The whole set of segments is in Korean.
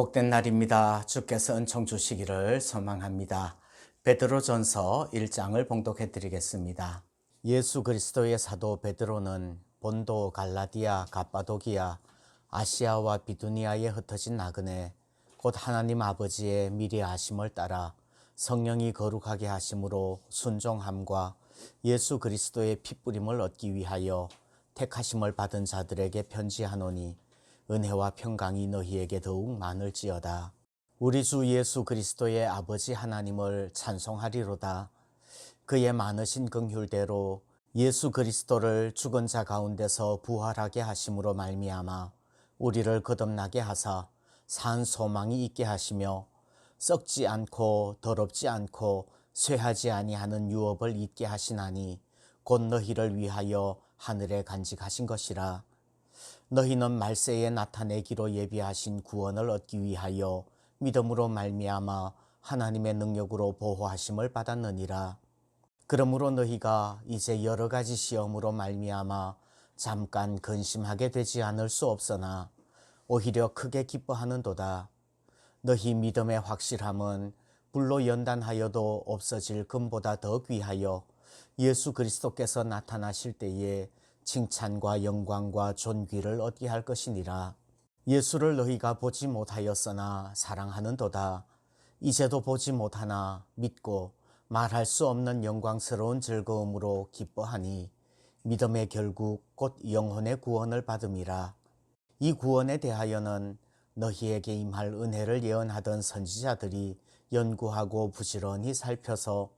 복된 날입니다. 주께서 은총 주시기를 소망합니다. 베드로전서 1장을 봉독해 드리겠습니다. 예수 그리스도의 사도 베드로는 본도, 갈라디아, 갑바도기아, 아시아와 비두니아에 흩어진 나그네 곧 하나님 아버지의 미리 아심을 따라 성령이 거룩하게 하심으로 순종함과 예수 그리스도의 핏부림을 얻기 위하여 택하심을 받은 자들에게 편지하노니 은혜와 평강이 너희에게 더욱 많을지어다. 우리 주 예수 그리스도의 아버지 하나님을 찬송하리로다. 그의 많으신 긍휼대로 예수 그리스도를 죽은 자 가운데서 부활하게 하심으로 말미암아 우리를 거듭나게 하사 산 소망이 있게 하시며 썩지 않고 더럽지 않고 쇠하지 아니하는 유업을 잊게 하시나니 곧 너희를 위하여 하늘에 간직하신 것이라. 너희는 말세에 나타내기로 예비하신 구원을 얻기 위하여 믿음으로 말미암아 하나님의 능력으로 보호하심을 받았느니라. 그러므로 너희가 이제 여러 가지 시험으로 말미암아 잠깐 근심하게 되지 않을 수 없으나 오히려 크게 기뻐하는도다. 너희 믿음의 확실함은 불로 연단하여도 없어질 금보다 더 귀하여 예수 그리스도께서 나타나실 때에 칭찬과 영광과 존귀를 얻게 할 것이니라. 예수를 너희가 보지 못하였으나 사랑하는도다. 이제도 보지 못하나 믿고 말할 수 없는 영광스러운 즐거움으로 기뻐하니 믿음의 결국 곧 영혼의 구원을 받음이라. 이 구원에 대하여는 너희에게 임할 은혜를 예언하던 선지자들이 연구하고 부지런히 살펴서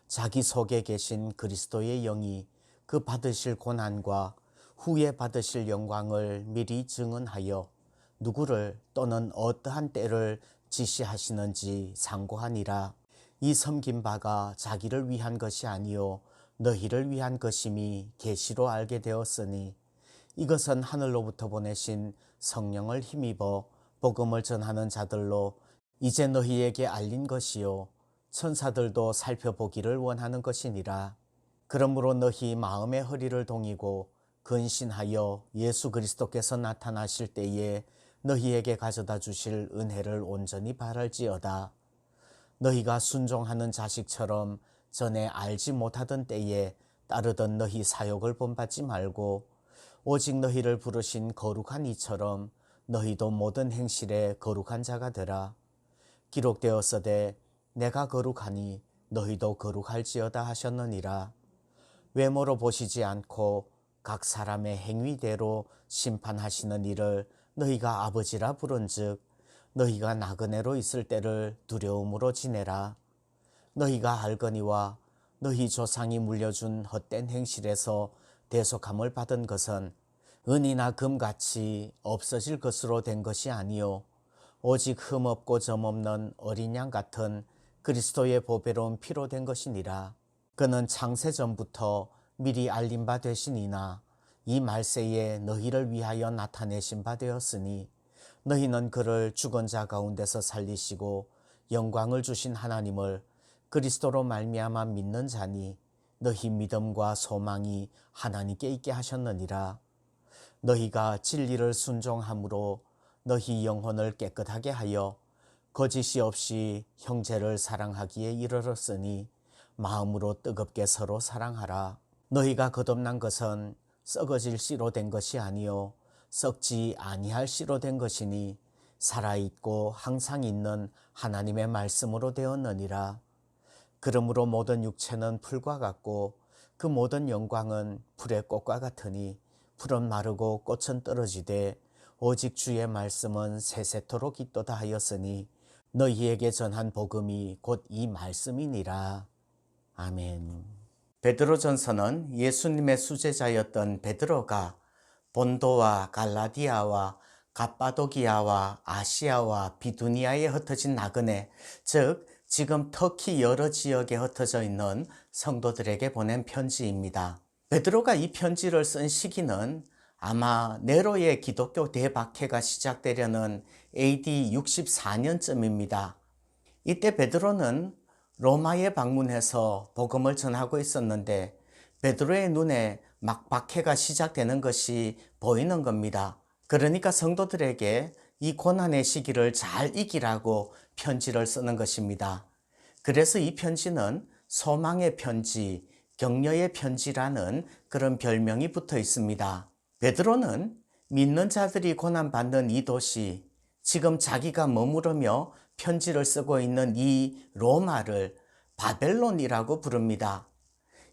자기 속에 계신 그리스도의 영이 그 받으실 고난과 후에 받으실 영광을 미리 증언하여 누구를 또는 어떠한 때를 지시하시는지 상고하니라. 이 섬긴 바가 자기를 위한 것이 아니요 너희를 위한 것임이 계시로 알게 되었으니 이것은 하늘로부터 보내신 성령을 힘입어 복음을 전하는 자들로 이제 너희에게 알린 것이요 천사들도 살펴보기를 원하는 것이니라. 그러므로 너희 마음의 허리를 동이고 근신하여 예수 그리스도께서 나타나실 때에 너희에게 가져다 주실 은혜를 온전히 바랄지어다. 너희가 순종하는 자식처럼 전에 알지 못하던 때에 따르던 너희 사욕을 본받지 말고 오직 너희를 부르신 거룩한 이처럼 너희도 모든 행실에 거룩한 자가 되라. 기록되었으되 내가 거룩하니 너희도 거룩할지어다 하셨느니라. 외모로 보시지 않고 각 사람의 행위대로 심판하시는 이를 너희가 아버지라 부른즉 너희가 나그네로 있을 때를 두려움으로 지내라. 너희가 알거니와 너희 조상이 물려준 헛된 행실에서 대속함을 받은 것은 은이나 금같이 없어질 것으로 된 것이 아니요 오직 흠없고 점없는 어린 양 같은 그리스도의 보배로운 피로 된 것이니라. 그는 창세전부터 미리 알린 바 되시니나 이 말세에 너희를 위하여 나타내신 바 되었으니 너희는 그를 죽은 자 가운데서 살리시고 영광을 주신 하나님을 그리스도로 말미암아 믿는 자니 너희 믿음과 소망이 하나님께 있게 하셨느니라. 너희가 진리를 순종함으로 너희 영혼을 깨끗하게 하여 거짓이 없이 형제를 사랑하기에 이르렀으니 마음으로 뜨겁게 서로 사랑하라. 너희가 거듭난 것은 썩어질 씨로 된 것이 아니요 썩지 아니할 씨로 된 것이니 살아있고 항상 있는 하나님의 말씀으로 되었느니라. 그러므로 모든 육체는 풀과 같고 그 모든 영광은 풀의 꽃과 같으니 풀은 마르고 꽃은 떨어지되 오직 주의 말씀은 세세토록 있도다 하였으니 너희에게 전한 복음이 곧 이 말씀이니라. 아멘. 베드로전서는 예수님의 수제자였던 베드로가 본도와 갈라디아와 갑바도기아와 아시아와 비두니아에 흩어진 나그네, 즉 지금 터키 여러 지역에 흩어져 있는 성도들에게 보낸 편지입니다. 베드로가 이 편지를 쓴 시기는 아마 네로의 기독교 대박해가 시작되려는 AD 64년쯤입니다. 이때 베드로는 로마에 방문해서 복음을 전하고 있었는데 베드로의 눈에 막 박해가 시작되는 것이 보이는 겁니다. 그러니까 성도들에게 이 고난의 시기를 잘 이기라고 편지를 쓰는 것입니다. 그래서 이 편지는 소망의 편지, 격려의 편지라는 그런 별명이 붙어 있습니다. 베드로는 믿는 자들이 고난받는 이 도시, 지금 자기가 머무르며 편지를 쓰고 있는 이 로마를 바벨론이라고 부릅니다.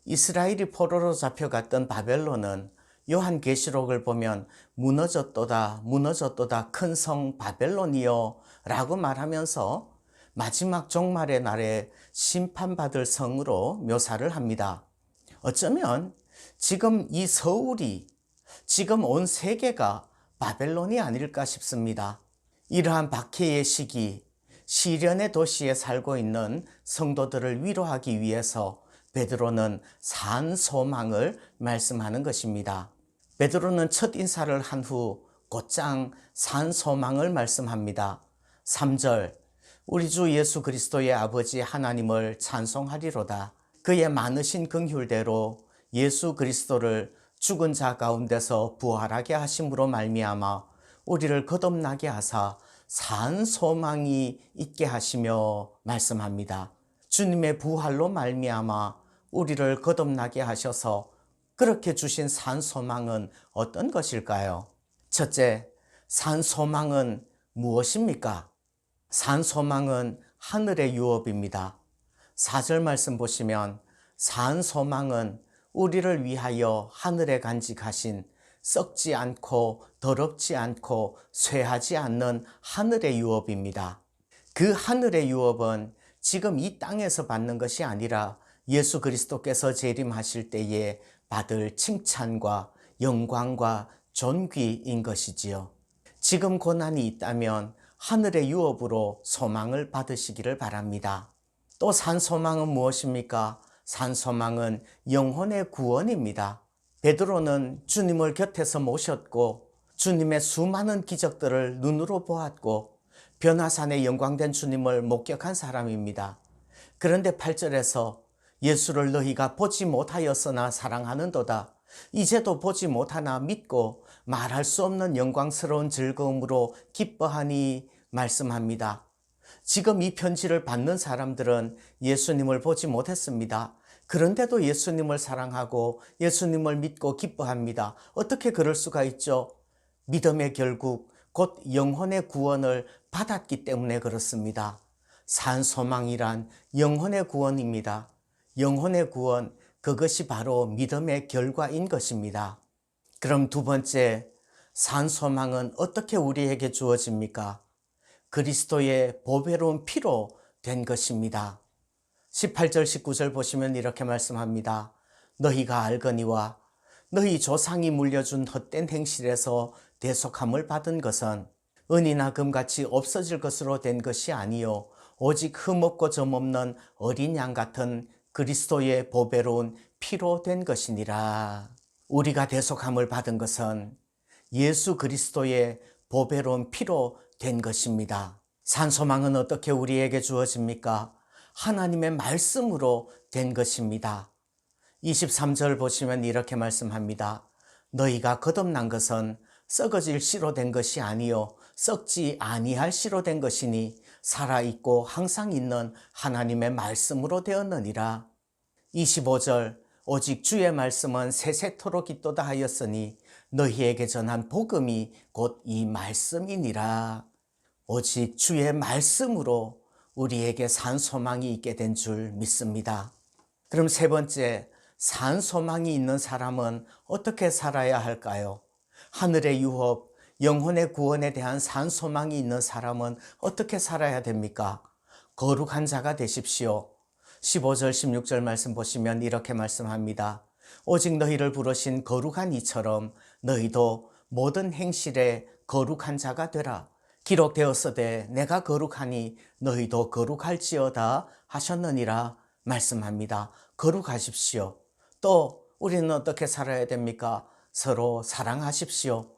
이스라엘이 포로로 잡혀갔던 바벨론은 요한계시록을 보면 무너졌도다 무너졌도다 큰 성 바벨론이여 라고 말하면서 마지막 종말의 날에 심판받을 성으로 묘사를 합니다. 어쩌면 지금 이 서울이, 지금 온 세계가 바벨론이 아닐까 싶습니다. 이러한 박해의 시기, 시련의 도시에 살고 있는 성도들을 위로하기 위해서 베드로는 산 소망을 말씀하는 것입니다. 베드로는 첫 인사를 한 후 곧장 산 소망을 말씀합니다. 3절, 우리 주 예수 그리스도의 아버지 하나님을 찬송하리로다. 그의 많으신 긍휼대로 예수 그리스도를 죽은 자 가운데서 부활하게 하심으로 말미암아 우리를 거듭나게 하사 산 소망이 있게 하시며 말씀합니다. 주님의 부활로 말미암아 우리를 거듭나게 하셔서 그렇게 주신 산 소망은 어떤 것일까요? 첫째, 산 소망은 무엇입니까? 산 소망은 하늘의 유업입니다. 4절 말씀 보시면 산 소망은 우리를 위하여 하늘에 간직하신 썩지 않고 더럽지 않고 쇠하지 않는 하늘의 유업입니다. 그 하늘의 유업은 지금 이 땅에서 받는 것이 아니라 예수 그리스도께서 재림하실 때에 받을 칭찬과 영광과 존귀인 것이지요. 지금 고난이 있다면 하늘의 유업으로 소망을 받으시기를 바랍니다. 또 산 소망은 무엇입니까? 산 소망은 영혼의 구원입니다. 베드로는 주님을 곁에서 모셨고 주님의 수많은 기적들을 눈으로 보았고 변화산의 영광된 주님을 목격한 사람입니다. 그런데 8절에서 예수를 너희가 보지 못하였으나 사랑하는도다. 이제도 보지 못하나 믿고 말할 수 없는 영광스러운 즐거움으로 기뻐하니 말씀합니다. 지금 이 편지를 받는 사람들은 예수님을 보지 못했습니다. 그런데도 예수님을 사랑하고 예수님을 믿고 기뻐합니다. 어떻게 그럴 수가 있죠? 믿음의 결국 곧 영혼의 구원을 받았기 때문에 그렇습니다. 산 소망이란 영혼의 구원입니다. 영혼의 구원, 그것이 바로 믿음의 결과인 것입니다. 그럼 두 번째, 산 소망은 어떻게 우리에게 주어집니까? 그리스도의 보배로운 피로 된 것입니다. 18절 19절 보시면 이렇게 말씀합니다. 너희가 알거니와 너희 조상이 물려준 헛된 행실에서 대속함을 받은 것은 은이나 금같이 없어질 것으로 된 것이 아니요 오직 흠없고 점없는 어린 양 같은 그리스도의 보배로운 피로 된 것이니라. 우리가 대속함을 받은 것은 예수 그리스도의 보배로운 피로 된 것입니다. 산소망은 어떻게 우리에게 주어집니까? 하나님의 말씀으로 된 것입니다. 23절 보시면 이렇게 말씀합니다. 너희가 거듭난 것은 썩어질 씨로 된 것이 아니요 썩지 아니할 씨로 된 것이니 살아있고 항상 있는 하나님의 말씀으로 되었느니라. 25절 오직 주의 말씀은 세세토록 있도다 하였으니 너희에게 전한 복음이 곧 이 말씀이니라. 오직 주의 말씀으로 우리에게 산 소망이 있게 된 줄 믿습니다. 그럼 세 번째, 산 소망이 있는 사람은 어떻게 살아야 할까요? 하늘의 유업, 영혼의 구원에 대한 산 소망이 있는 사람은 어떻게 살아야 됩니까? 거룩한 자가 되십시오. 15절 16절 말씀 보시면 이렇게 말씀합니다. 오직 너희를 부르신 거룩한 이처럼 너희도 모든 행실에 거룩한 자가 되라. 기록되었으되 내가 거룩하니 너희도 거룩할지어다 하셨느니라 말씀합니다. 거룩하십시오. 또 우리는 어떻게 살아야 됩니까? 서로 사랑하십시오.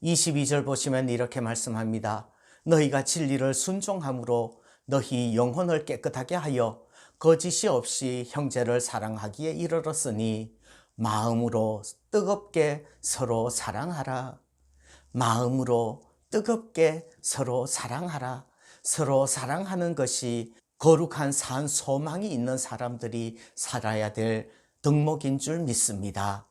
22절 보시면 이렇게 말씀합니다. 너희가 진리를 순종함으로 너희 영혼을 깨끗하게 하여 거짓이 없이 형제를 사랑하기에 이르렀으니 마음으로 뜨겁게 서로 사랑하라. 마음으로 뜨겁게 서로 사랑하라. 서로 사랑하는 것이 거룩한 산 소망이 있는 사람들이 살아야 될 덕목인 줄 믿습니다.